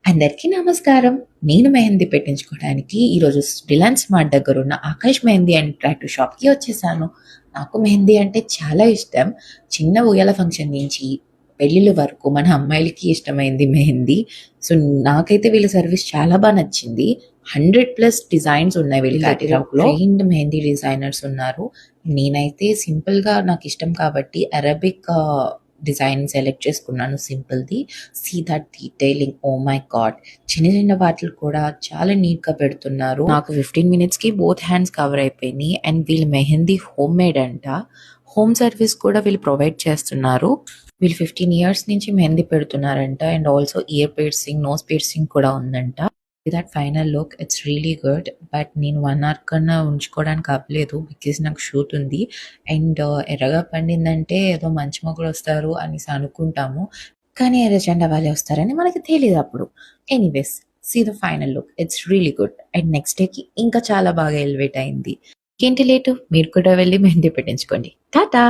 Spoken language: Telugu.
అందరికీ నమస్కారం. నేను మెహందీ పెట్టించుకోవడానికి ఈరోజు రిలయన్స్ స్మార్ట్ దగ్గరున్న ఆకాష్ మెహందీ అండ్ టాటూ షాప్‌కి వచ్చేసాను. నాకు మెహందీ అంటే చాలా ఇష్టం. చిన్న ఉయ్యాల ఫంక్షన్ నుంచి పెళ్ళిళ్ళ వరకు మన అమ్మాయిలకి ఇష్టమైంది మెహందీ. సో, నాకైతే వీళ్ళ సర్వీస్ చాలా నచ్చింది. 100+ డిజైన్స్ ఉన్నాయి వీళ్ళ కేటలాగ్‌లో. ట్రైన్డ్ మెహందీ డిజైనర్స్ ఉన్నారు. నేనైతే సింపుల్‌గా నాకిష్టం కాబట్టి అరబిక్ డిజైన్ సెలెక్ట్ చేసుకున్నాను సింపుల్‌ది. See that detailing, oh my god! చిన్న చిన్న వాటిలు కూడా చాలా నీట్‌గా పెడుతున్నారు. నాకు 15 మినిట్స్‌కి బోత్ హ్యాండ్స్ కవర్ అయిపోయినాయి. అండ్ వీళ్ళ మెహందీ హోమ్ మేడ్ అంట. హోమ్ సర్వీస్ కూడా వీళ్ళు ప్రొవైడ్ చేస్తున్నారు. వీళ్ళు 15 ఇయర్స్ నుంచి మెహందీ పెడుతున్నారంట. And also ear piercing, nose piercing కూడా ఉందంట. That final look it's really good. But నేను 1 అవర్ కన్నా ఉంచుకోవడానికి అవ్వలేదు. బికాజ్ నాకు షూట్ ఉంది. అండ్ ఎర్రగా పండిందంటే ఏదో మంచి మొగుడొస్తారు అనేసి అనుకుంటాము. కానీ ఎర్రజెండా వాళ్ళే వస్తారని మనకి తెలీదు అప్పుడు. Anyways, see the final look. It's really good. And next డేకి ఇంకా చాలా బాగా ఎలివేట్ అయింది. ఇంకేంటి లేటు, మీరు కూడా వెళ్ళి మెహందీ పెట్టించుకోండి. టాటా.